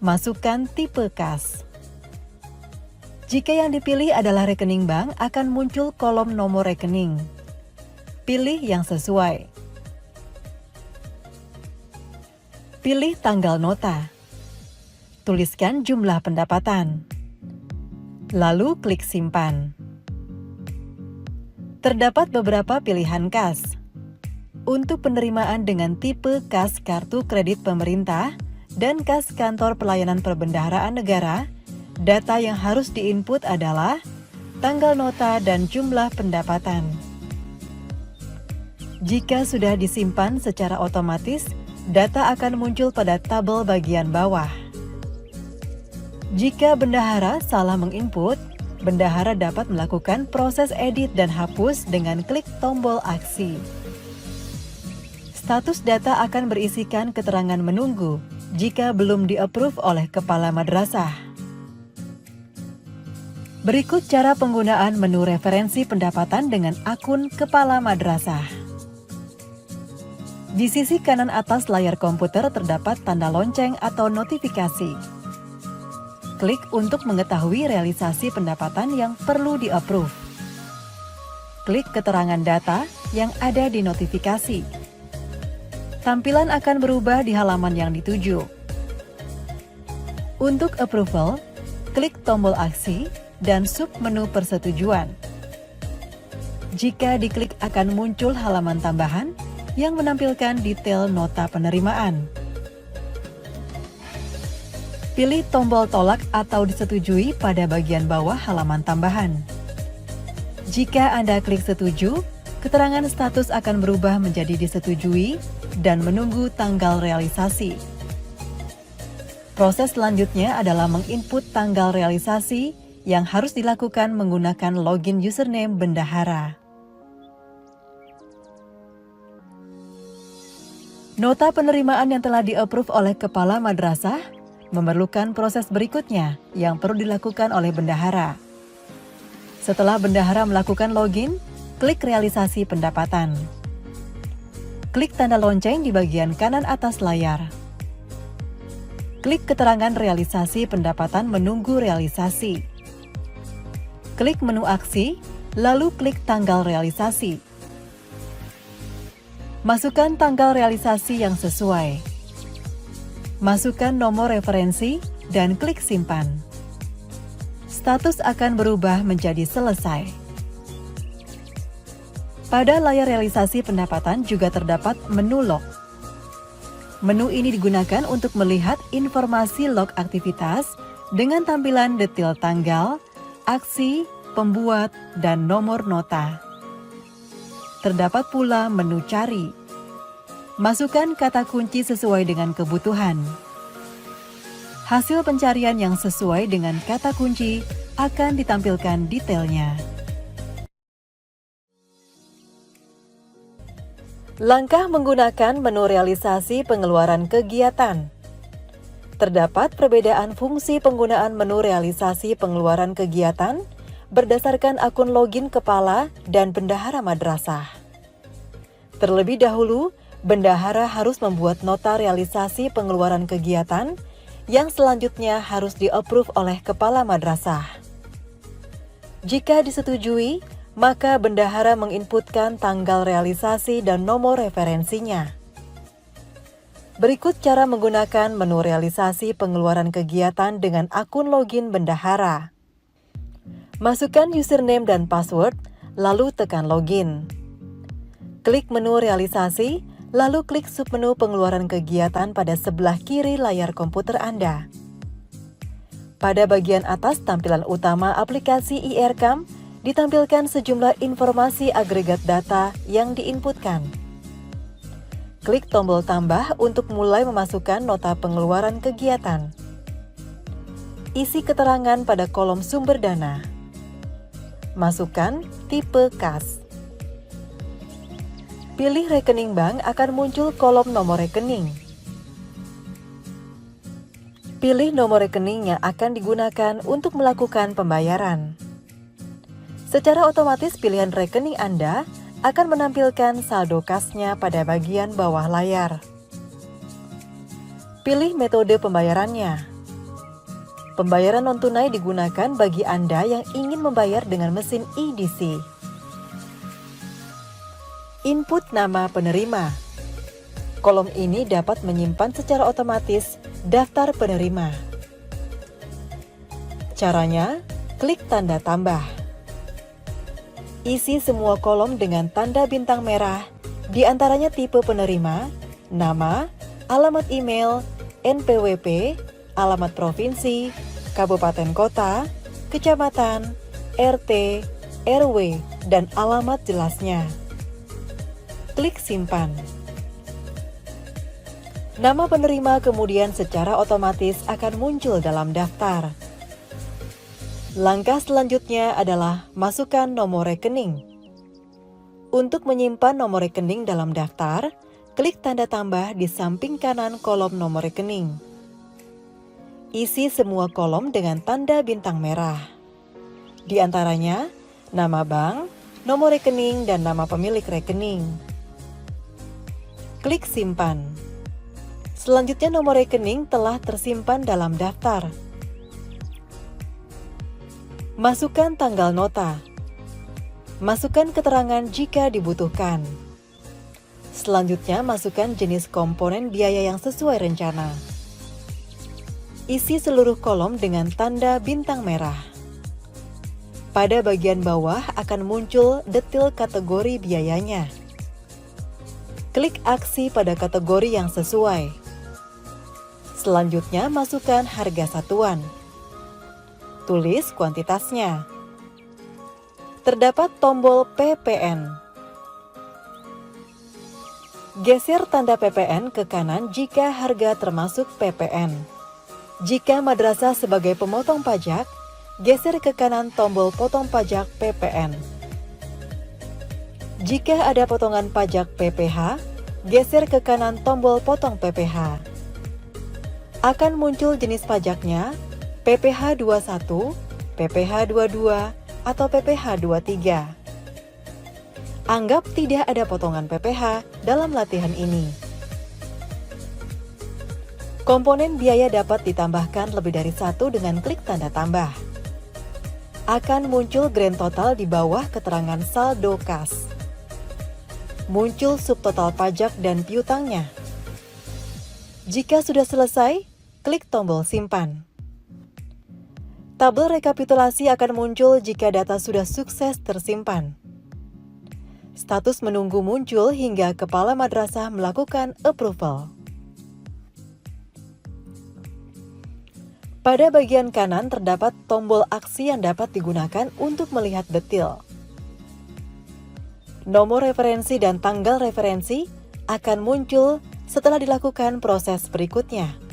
Masukkan tipe kas. Jika yang dipilih adalah rekening bank, akan muncul kolom nomor rekening. Pilih yang sesuai. Pilih tanggal nota. Tuliskan jumlah pendapatan. Lalu klik simpan. Terdapat beberapa pilihan kas. Untuk penerimaan dengan tipe kas kartu kredit pemerintah dan kas kantor pelayanan perbendaharaan negara, data yang harus diinput adalah tanggal nota dan jumlah pendapatan. Jika sudah disimpan secara otomatis, data akan muncul pada tabel bagian bawah. Jika bendahara salah menginput, bendahara dapat melakukan proses edit dan hapus dengan klik tombol aksi. Status data akan berisikan keterangan menunggu jika belum di-approve oleh kepala madrasah. Berikut cara penggunaan menu referensi pendapatan dengan akun kepala madrasah. Di sisi kanan atas layar komputer terdapat tanda lonceng atau notifikasi. Klik untuk mengetahui realisasi pendapatan yang perlu di-approve. Klik keterangan data yang ada di notifikasi. Tampilan akan berubah di halaman yang dituju. Untuk approval, klik tombol aksi dan submenu persetujuan. Jika diklik akan muncul halaman tambahan yang menampilkan detail nota penerimaan. Pilih tombol tolak atau disetujui pada bagian bawah halaman tambahan. Jika Anda klik setuju, keterangan status akan berubah menjadi disetujui dan menunggu tanggal realisasi. Proses selanjutnya adalah menginput tanggal realisasi yang harus dilakukan menggunakan login username bendahara. Nota penerimaan yang telah di-approve oleh kepala madrasah memerlukan proses berikutnya yang perlu dilakukan oleh bendahara. Setelah bendahara melakukan login, klik realisasi pendapatan. Klik tanda lonceng di bagian kanan atas layar. Klik keterangan realisasi pendapatan menunggu realisasi. Klik menu aksi, lalu klik tanggal realisasi. Masukkan tanggal realisasi yang sesuai. Masukkan nomor referensi dan klik simpan. Status akan berubah menjadi selesai. Pada layar realisasi pendapatan juga terdapat menu log. Menu ini digunakan untuk melihat informasi log aktivitas dengan tampilan detail tanggal, aksi, pembuat, dan nomor nota. Terdapat pula menu cari. Masukkan kata kunci sesuai dengan kebutuhan. Hasil pencarian yang sesuai dengan kata kunci akan ditampilkan detailnya. Langkah menggunakan menu realisasi pengeluaran kegiatan. Terdapat perbedaan fungsi penggunaan menu realisasi pengeluaran kegiatan berdasarkan akun login kepala dan bendahara madrasah. Terlebih dahulu, bendahara harus membuat nota realisasi pengeluaran kegiatan yang selanjutnya harus di-approve oleh kepala madrasah. Jika disetujui, maka bendahara menginputkan tanggal realisasi dan nomor referensinya. Berikut cara menggunakan menu realisasi pengeluaran kegiatan dengan akun login bendahara. Masukkan username dan password, lalu tekan login. Klik menu realisasi, lalu klik submenu pengeluaran kegiatan pada sebelah kiri layar komputer Anda. Pada bagian atas tampilan utama aplikasi iRecam, ditampilkan sejumlah informasi agregat data yang diinputkan. Klik tombol tambah untuk mulai memasukkan nota pengeluaran kegiatan. Isi keterangan pada kolom sumber dana. Masukkan tipe kas. Pilih rekening bank akan muncul kolom nomor rekening. Pilih nomor rekening yang akan digunakan untuk melakukan pembayaran. Secara otomatis pilihan rekening Anda akan menampilkan saldo kasnya pada bagian bawah layar. Pilih metode pembayarannya. Pembayaran non-tunai digunakan bagi Anda yang ingin membayar dengan mesin EDC. Input nama penerima. Kolom ini dapat menyimpan secara otomatis daftar penerima. Caranya, klik tanda tambah. Isi semua kolom dengan tanda bintang merah, di antaranya tipe penerima, nama, alamat email, NPWP, alamat provinsi, kabupaten kota, kecamatan, RT, RW, dan alamat jelasnya. Klik simpan. Nama penerima kemudian secara otomatis akan muncul dalam daftar. Langkah selanjutnya adalah masukkan nomor rekening. Untuk menyimpan nomor rekening dalam daftar, klik tanda tambah di samping kanan kolom nomor rekening. Isi semua kolom dengan tanda bintang merah. Di antaranya, nama bank, nomor rekening, dan nama pemilik rekening. Klik simpan. Selanjutnya nomor rekening telah tersimpan dalam daftar. Masukkan tanggal nota. Masukkan keterangan jika dibutuhkan. Selanjutnya masukkan jenis komponen biaya yang sesuai rencana. Isi seluruh kolom dengan tanda bintang merah. Pada bagian bawah akan muncul detail kategori biayanya. Klik aksi pada kategori yang sesuai. Selanjutnya masukkan harga satuan. Tulis kuantitasnya. Terdapat tombol PPN. Geser tanda PPN ke kanan jika harga termasuk PPN. Jika madrasah sebagai pemotong pajak, geser ke kanan tombol potong pajak PPN. Jika ada potongan pajak PPH, geser ke kanan tombol potong PPH. Akan muncul jenis pajaknya, PPH 21, PPH 22, atau PPH 23. Anggap tidak ada potongan PPH dalam latihan ini. Komponen biaya dapat ditambahkan lebih dari satu dengan klik tanda tambah. Akan muncul grand total di bawah keterangan saldo kas. Muncul subtotal pajak dan piutangnya. Jika sudah selesai, klik tombol simpan. Tabel rekapitulasi akan muncul jika data sudah sukses tersimpan. Status menunggu muncul hingga kepala madrasah melakukan approval. Pada bagian kanan terdapat tombol aksi yang dapat digunakan untuk melihat detail. Nomor referensi dan tanggal referensi akan muncul setelah dilakukan proses berikutnya.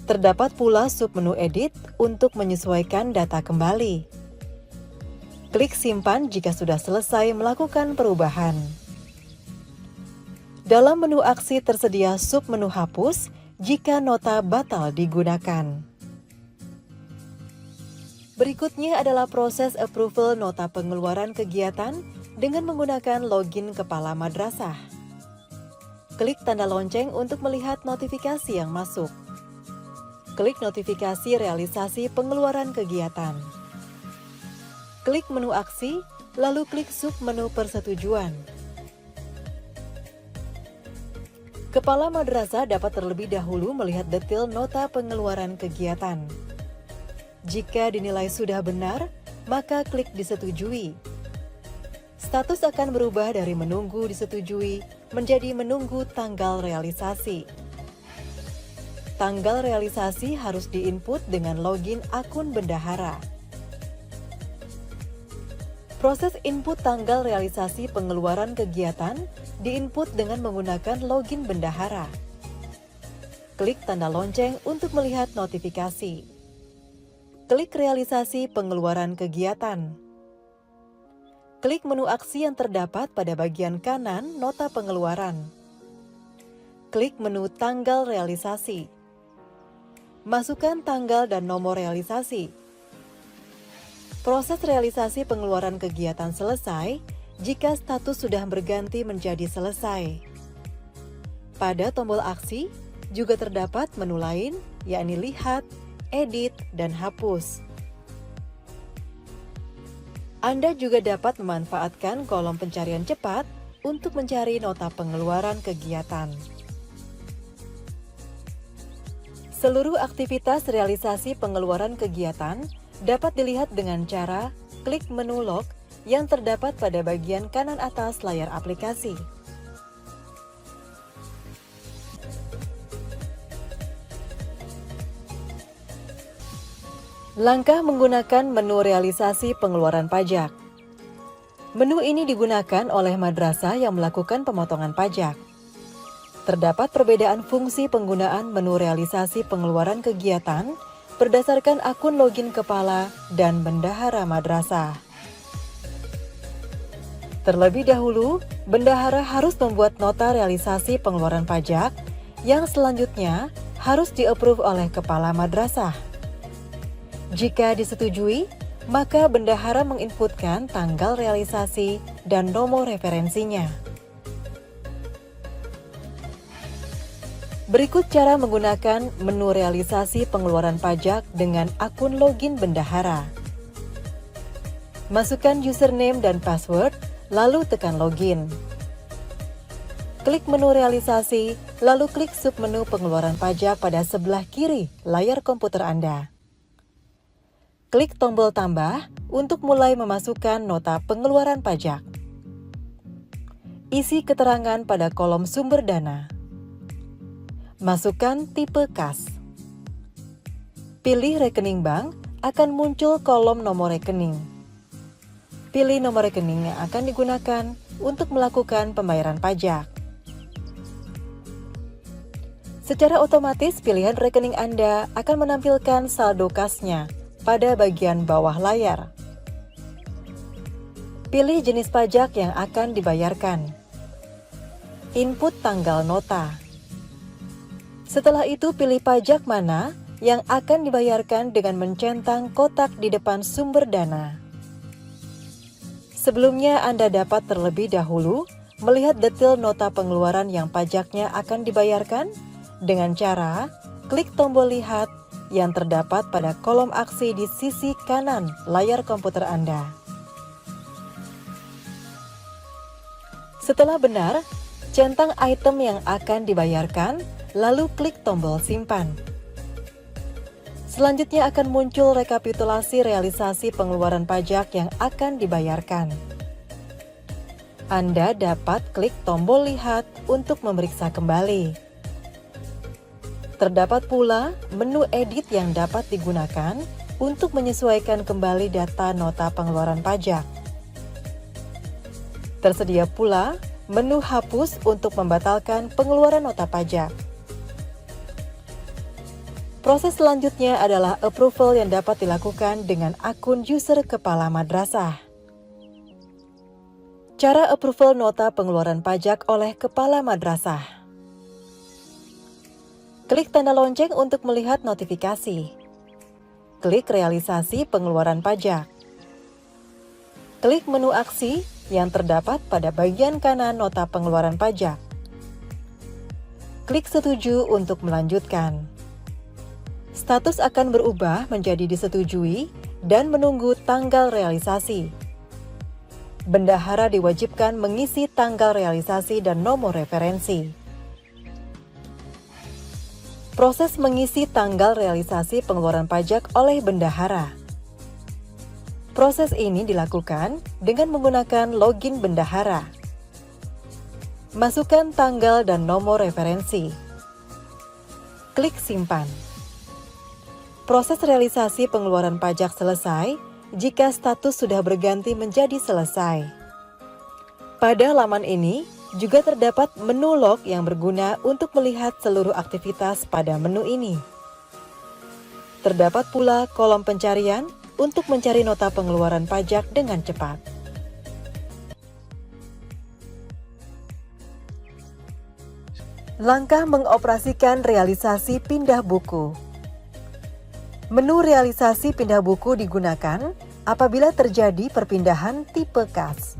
Terdapat pula submenu edit untuk menyesuaikan data kembali. Klik simpan jika sudah selesai melakukan perubahan. Dalam menu aksi tersedia submenu hapus jika nota batal digunakan. Berikutnya adalah proses approval nota pengeluaran kegiatan dengan menggunakan login kepala madrasah. Klik tanda lonceng untuk melihat notifikasi yang masuk. Klik notifikasi realisasi pengeluaran kegiatan. Klik menu aksi, lalu klik submenu persetujuan. Kepala madrasah dapat terlebih dahulu melihat detail nota pengeluaran kegiatan. Jika dinilai sudah benar, maka klik disetujui. Status akan berubah dari menunggu disetujui menjadi menunggu tanggal realisasi. Tanggal realisasi harus diinput dengan login akun bendahara. Proses input tanggal realisasi pengeluaran kegiatan diinput dengan menggunakan login bendahara. Klik tanda lonceng untuk melihat notifikasi. Klik realisasi pengeluaran kegiatan. Klik menu aksi yang terdapat pada bagian kanan nota pengeluaran. Klik menu tanggal realisasi. Masukkan tanggal dan nomor realisasi. Proses realisasi pengeluaran kegiatan selesai jika status sudah berganti menjadi selesai. Pada tombol aksi juga terdapat menu lain, yakni lihat, edit, dan hapus. Anda juga dapat memanfaatkan kolom pencarian cepat untuk mencari nota pengeluaran kegiatan. Seluruh aktivitas realisasi pengeluaran kegiatan dapat dilihat dengan cara klik menu log yang terdapat pada bagian kanan atas layar aplikasi. Langkah menggunakan menu realisasi pengeluaran pajak. Menu ini digunakan oleh madrasah yang melakukan pemotongan pajak. Terdapat perbedaan fungsi penggunaan menu realisasi pengeluaran kegiatan berdasarkan akun login kepala dan bendahara madrasah. Terlebih dahulu, bendahara harus membuat nota realisasi pengeluaran pajak yang selanjutnya harus di-approve oleh kepala madrasah. Jika disetujui, maka bendahara menginputkan tanggal realisasi dan nomor referensinya. Berikut cara menggunakan menu realisasi pengeluaran pajak dengan akun login bendahara. Masukkan username dan password, lalu tekan login. Klik menu realisasi, lalu klik submenu pengeluaran pajak pada sebelah kiri layar komputer Anda. Klik tombol tambah untuk mulai memasukkan nota pengeluaran pajak. Isi keterangan pada kolom sumber dana. Masukkan tipe kas. Pilih rekening bank, akan muncul kolom nomor rekening. Pilih nomor rekening yang akan digunakan untuk melakukan pembayaran pajak. Secara otomatis pilihan rekening Anda akan menampilkan saldo kasnya pada bagian bawah layar. Pilih jenis pajak yang akan dibayarkan. Input tanggal nota. Setelah itu pilih pajak mana yang akan dibayarkan dengan mencentang kotak di depan sumber dana. Sebelumnya Anda dapat terlebih dahulu melihat detail nota pengeluaran yang pajaknya akan dibayarkan dengan cara klik tombol lihat yang terdapat pada kolom aksi di sisi kanan layar komputer Anda. Setelah benar, centang item yang akan dibayarkan, lalu klik tombol simpan. Selanjutnya akan muncul rekapitulasi realisasi pengeluaran pajak yang akan dibayarkan. Anda dapat klik tombol lihat untuk memeriksa kembali. Terdapat pula menu edit yang dapat digunakan untuk menyesuaikan kembali data nota pengeluaran pajak. Tersedia pula menu hapus untuk membatalkan pengeluaran nota pajak. Proses selanjutnya adalah approval yang dapat dilakukan dengan akun user kepala madrasah. Cara approval nota pengeluaran pajak oleh kepala madrasah. Klik tanda lonceng untuk melihat notifikasi. Klik realisasi pengeluaran pajak. Klik menu aksi yang terdapat pada bagian kanan nota pengeluaran pajak. Klik setuju untuk melanjutkan. Status akan berubah menjadi disetujui dan menunggu tanggal realisasi. Bendahara diwajibkan mengisi tanggal realisasi dan nomor referensi. Proses mengisi tanggal realisasi pengeluaran pajak oleh bendahara. Proses ini dilakukan dengan menggunakan login bendahara. Masukkan tanggal dan nomor referensi. Klik simpan. Proses realisasi pengeluaran pajak selesai jika status sudah berganti menjadi selesai. Pada laman ini juga terdapat menu log yang berguna untuk melihat seluruh aktivitas pada menu ini. Terdapat pula kolom pencarian untuk mencari nota pengeluaran pajak dengan cepat. Langkah mengoperasikan realisasi pindah buku. Menu realisasi pindah buku digunakan apabila terjadi perpindahan tipe kas.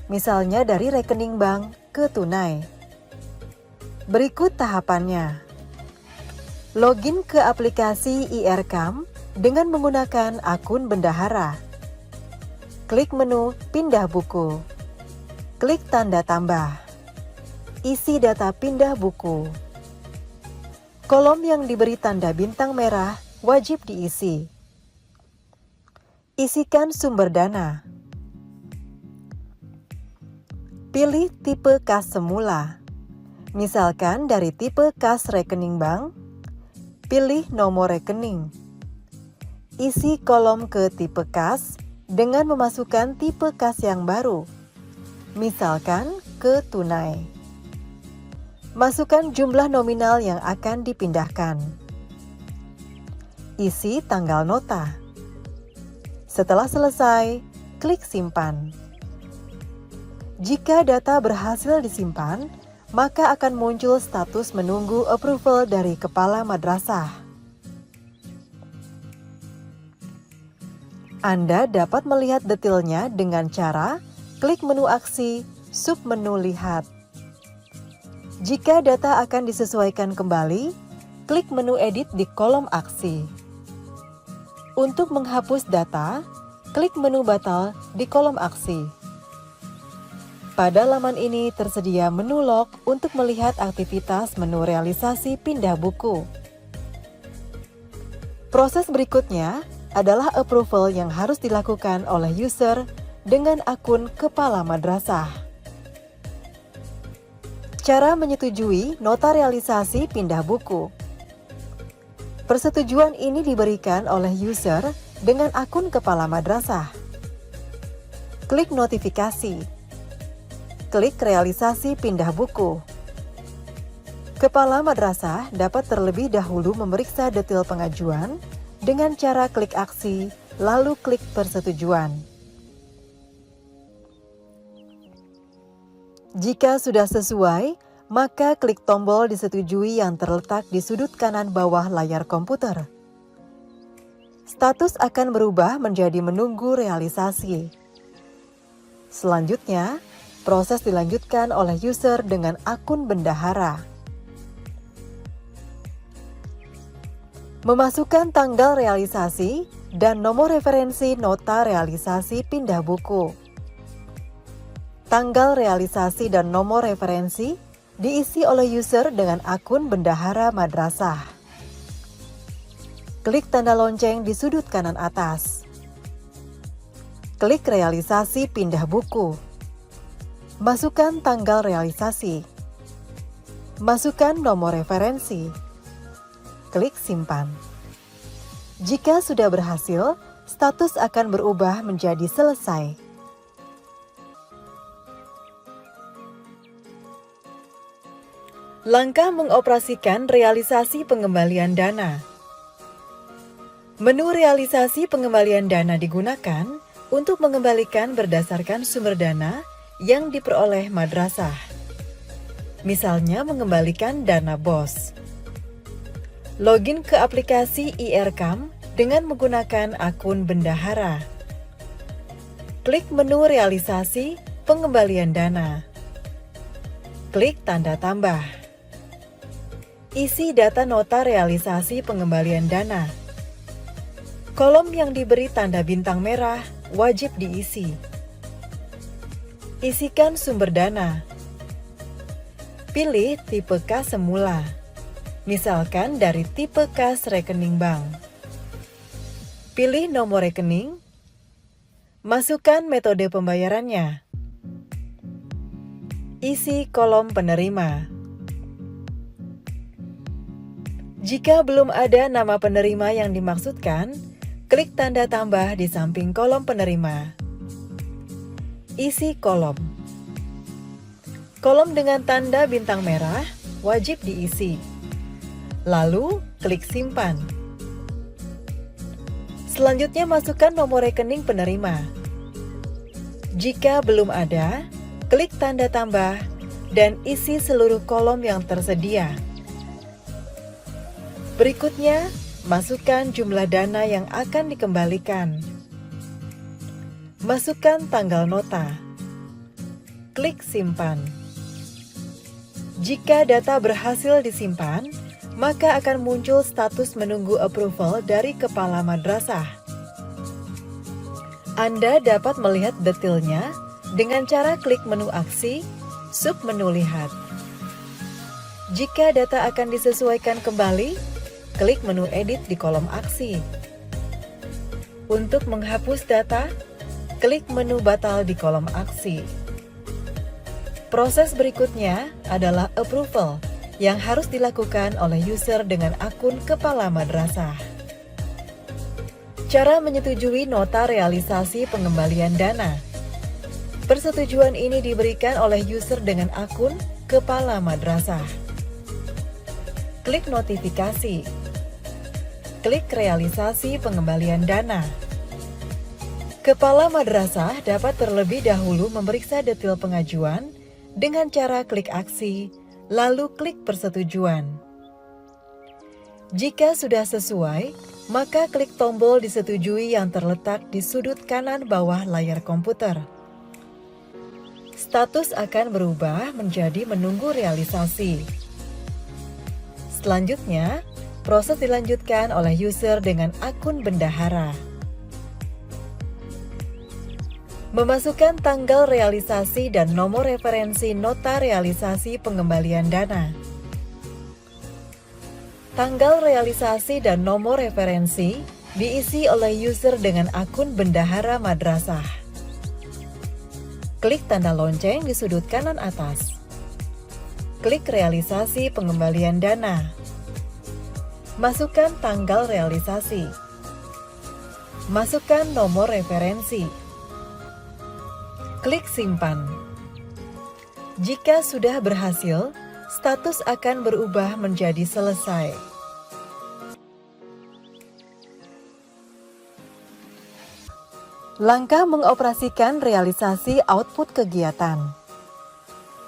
Misalnya dari rekening bank ke tunai. Berikut tahapannya. Login ke aplikasi IRCAM dengan menggunakan akun bendahara. Klik menu pindah buku. Klik tanda tambah. Isi data pindah buku. Kolom yang diberi tanda bintang merah wajib diisi. Isikan sumber dana. Pilih tipe kas semula. Misalkan dari tipe kas rekening bank, pilih nomor rekening. Isi kolom ke tipe kas dengan memasukkan tipe kas yang baru. Misalkan ke tunai. Masukkan jumlah nominal yang akan dipindahkan. Isi tanggal nota. Setelah selesai, klik simpan. Jika data berhasil disimpan, maka akan muncul status menunggu approval dari kepala madrasah. Anda dapat melihat detailnya dengan cara klik menu aksi, submenu lihat. Jika data akan disesuaikan kembali, klik menu edit di kolom aksi. Untuk menghapus data, klik menu batal di kolom aksi. Pada laman ini tersedia menu log untuk melihat aktivitas menu realisasi pindah buku. Proses berikutnya adalah approval yang harus dilakukan oleh user dengan akun kepala madrasah. Cara menyetujui nota realisasi pindah buku. Persetujuan ini diberikan oleh user dengan akun kepala madrasah. Klik notifikasi. Klik realisasi pindah buku. Kepala madrasah dapat terlebih dahulu memeriksa detail pengajuan dengan cara klik aksi, lalu klik persetujuan. Jika sudah sesuai, maka klik tombol disetujui yang terletak di sudut kanan bawah layar komputer. Status akan berubah menjadi menunggu realisasi. Selanjutnya, proses dilanjutkan oleh user dengan akun bendahara. Memasukkan tanggal realisasi dan nomor referensi nota realisasi pindah buku. Tanggal realisasi dan nomor referensi diisi oleh user dengan akun bendahara madrasah. Klik tanda lonceng di sudut kanan atas. Klik realisasi pindah buku. Masukkan tanggal realisasi. Masukkan nomor referensi. Klik simpan. Jika sudah berhasil, status akan berubah menjadi selesai. Langkah mengoperasikan realisasi pengembalian dana. Menu realisasi pengembalian dana digunakan untuk mengembalikan berdasarkan sumber dana yang diperoleh madrasah. Misalnya mengembalikan dana BOS. Login ke aplikasi IRCAM dengan menggunakan akun bendahara. Klik menu realisasi pengembalian dana. Klik tanda tambah. Isi data nota realisasi pengembalian dana. Kolom yang diberi tanda bintang merah wajib diisi. Isikan sumber dana. Pilih tipe kas semula. misalkan dari tipe kas rekening bank. Pilih nomor rekening, masukkan metode pembayarannya. Isi kolom penerima. Jika belum ada nama penerima yang dimaksudkan, klik tanda tambah di samping kolom penerima. Isi kolom. Kolom dengan tanda bintang merah wajib diisi. Lalu, klik simpan. Selanjutnya masukkan nomor rekening penerima. Jika belum ada, klik tanda tambah dan isi seluruh kolom yang tersedia. Berikutnya, masukkan jumlah dana yang akan dikembalikan. Masukkan tanggal nota. Klik simpan. Jika data berhasil disimpan, maka akan muncul status menunggu approval dari kepala madrasah. Anda dapat melihat detailnya dengan cara klik menu aksi, submenu lihat. Jika data akan disesuaikan kembali, klik menu edit di kolom aksi. Untuk menghapus data, klik menu batal di kolom aksi. Proses berikutnya adalah approval yang harus dilakukan oleh user dengan akun kepala madrasah. Cara menyetujui nota realisasi pengembalian dana. Persetujuan ini diberikan oleh user dengan akun kepala madrasah. Klik notifikasi. Klik realisasi pengembalian dana. Kepala madrasah dapat terlebih dahulu memeriksa detail pengajuan dengan cara klik aksi, lalu klik persetujuan. Jika sudah sesuai, maka klik tombol disetujui yang terletak di sudut kanan bawah layar komputer. Status akan berubah menjadi menunggu realisasi. Selanjutnya, proses dilanjutkan oleh user dengan akun bendahara. Memasukkan tanggal realisasi dan nomor referensi nota realisasi pengembalian dana. Tanggal realisasi dan nomor referensi diisi oleh user dengan akun bendahara madrasah. Klik tanda lonceng di sudut kanan atas. Klik realisasi pengembalian dana. Masukkan tanggal realisasi. Masukkan nomor referensi. Klik simpan. Jika sudah berhasil, status akan berubah menjadi selesai. Langkah mengoperasikan realisasi output kegiatan.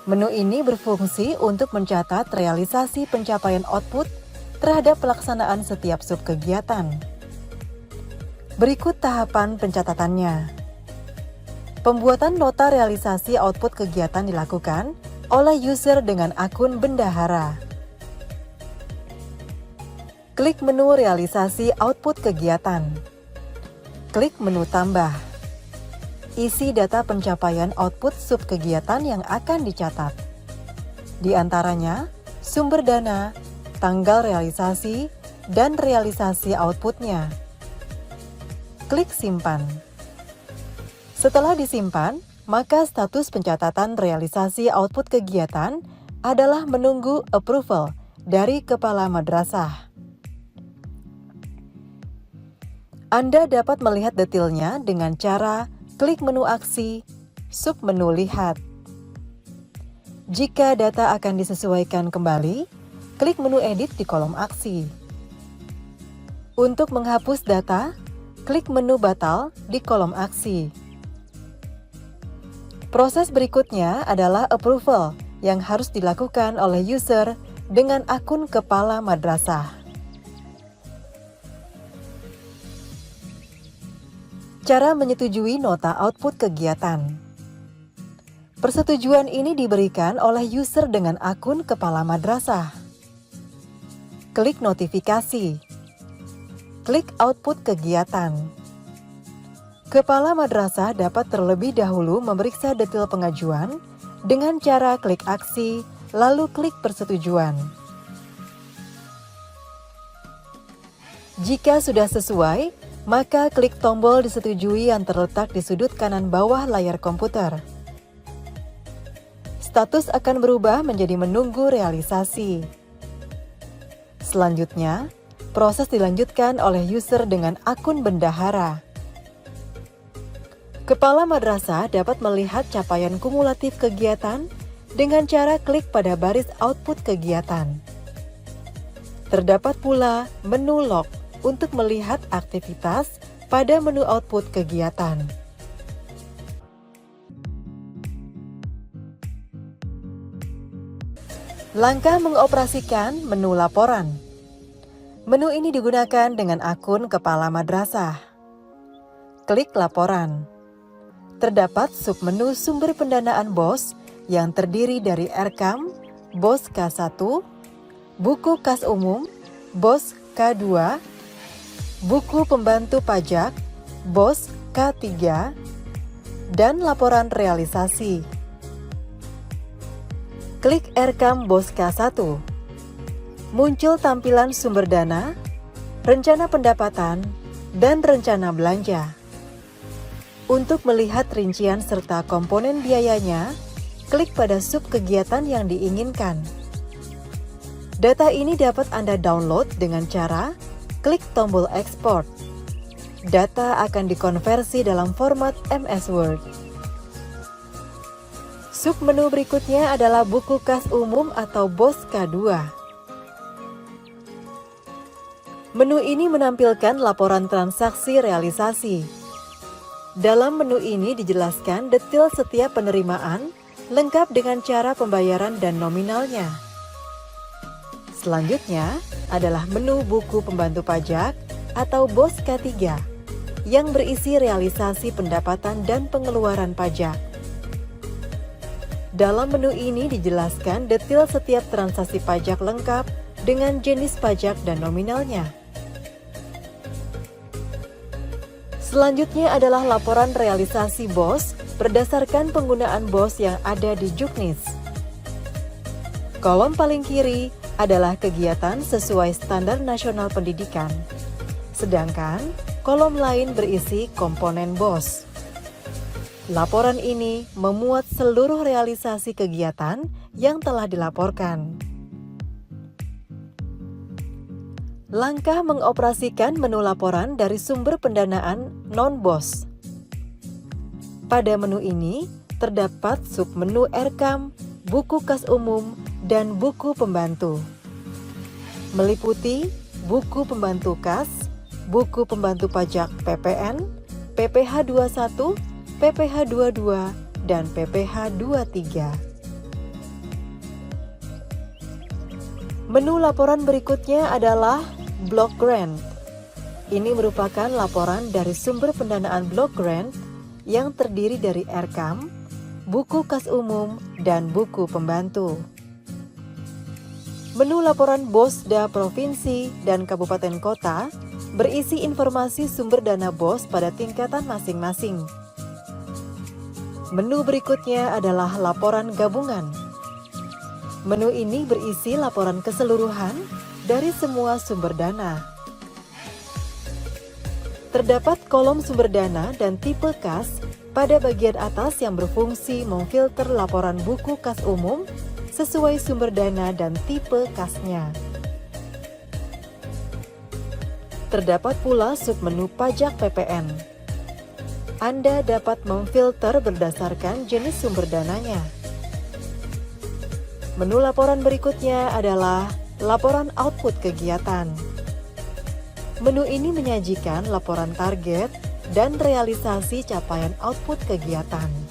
Menu ini berfungsi untuk mencatat realisasi pencapaian output terhadap pelaksanaan setiap subkegiatan. Berikut tahapan pencatatannya. Pembuatan nota realisasi output kegiatan dilakukan oleh user dengan akun bendahara. Klik menu realisasi output kegiatan. Klik menu tambah. Isi data pencapaian output subkegiatan yang akan dicatat. Di antaranya, sumber dana, tanggal realisasi, dan realisasi outputnya. Klik simpan. Setelah disimpan, maka status pencatatan realisasi output kegiatan adalah menunggu approval dari kepala madrasah. Anda dapat melihat detailnya dengan cara klik menu aksi, submenu lihat. Jika data akan disesuaikan kembali, klik menu edit di kolom aksi. Untuk menghapus data, klik menu batal di kolom aksi. Proses berikutnya adalah approval yang harus dilakukan oleh user dengan akun kepala madrasah. Cara menyetujui nota output kegiatan. Persetujuan ini diberikan oleh user dengan akun kepala madrasah. Klik notifikasi. Klik output kegiatan. Kepala madrasah dapat terlebih dahulu memeriksa detail pengajuan dengan cara klik aksi, lalu klik persetujuan. Jika sudah sesuai, maka klik tombol disetujui yang terletak di sudut kanan bawah layar komputer. Status akan berubah menjadi menunggu realisasi. Selanjutnya, proses dilanjutkan oleh user dengan akun bendahara. Kepala madrasah dapat melihat capaian kumulatif kegiatan dengan cara klik pada baris output kegiatan. Terdapat pula menu log untuk melihat aktivitas pada menu output kegiatan. Langkah mengoperasikan menu laporan. Menu ini digunakan dengan akun kepala madrasah. Klik laporan. Terdapat submenu sumber pendanaan BOS yang terdiri dari RKAM, BOS K1, buku kas umum, BOS K2, buku pembantu pajak, BOS K3, dan laporan realisasi. Klik RKAM BOS K1. Muncul tampilan sumber dana, rencana pendapatan, dan rencana belanja. Untuk melihat rincian serta komponen biayanya, klik pada sub kegiatan yang diinginkan. Data ini dapat Anda download dengan cara klik tombol ekspor. Data akan dikonversi dalam format MS Word. Submenu berikutnya adalah buku kas umum atau BOS K2. Menu ini menampilkan laporan transaksi realisasi. Dalam menu ini dijelaskan detail setiap penerimaan, lengkap dengan cara pembayaran dan nominalnya. Selanjutnya adalah menu buku pembantu pajak atau BOS K3 yang berisi realisasi pendapatan dan pengeluaran pajak. Dalam menu ini dijelaskan detail setiap transaksi pajak lengkap dengan jenis pajak dan nominalnya. Selanjutnya adalah laporan realisasi BOS berdasarkan penggunaan BOS yang ada di Juknis. Kolom paling kiri adalah kegiatan sesuai standar nasional pendidikan, sedangkan kolom lain berisi komponen BOS. Laporan ini memuat seluruh realisasi kegiatan yang telah dilaporkan. Langkah mengoperasikan menu laporan dari sumber pendanaan non-BOS. Pada menu ini, terdapat submenu RKAM, buku kas umum, dan buku pembantu. Meliputi buku pembantu kas, buku pembantu pajak PPN, PPh 21, PPh 22, dan PPh 23. Menu laporan berikutnya adalah Block Grant. Ini merupakan laporan dari sumber pendanaan Block Grant yang terdiri dari RKAM, buku kas umum, dan buku pembantu. Menu laporan BOSDA Provinsi dan Kabupaten Kota berisi informasi sumber dana BOS pada tingkatan masing-masing. Menu berikutnya adalah laporan gabungan. Menu ini berisi laporan keseluruhan dari semua sumber dana. Terdapat kolom sumber dana dan tipe kas pada bagian atas yang berfungsi memfilter laporan buku kas umum sesuai sumber dana dan tipe kasnya. Terdapat pula submenu pajak PPN. Anda dapat memfilter berdasarkan jenis sumber dananya. Menu laporan berikutnya adalah laporan output kegiatan. Menu ini menyajikan laporan target dan realisasi capaian output kegiatan.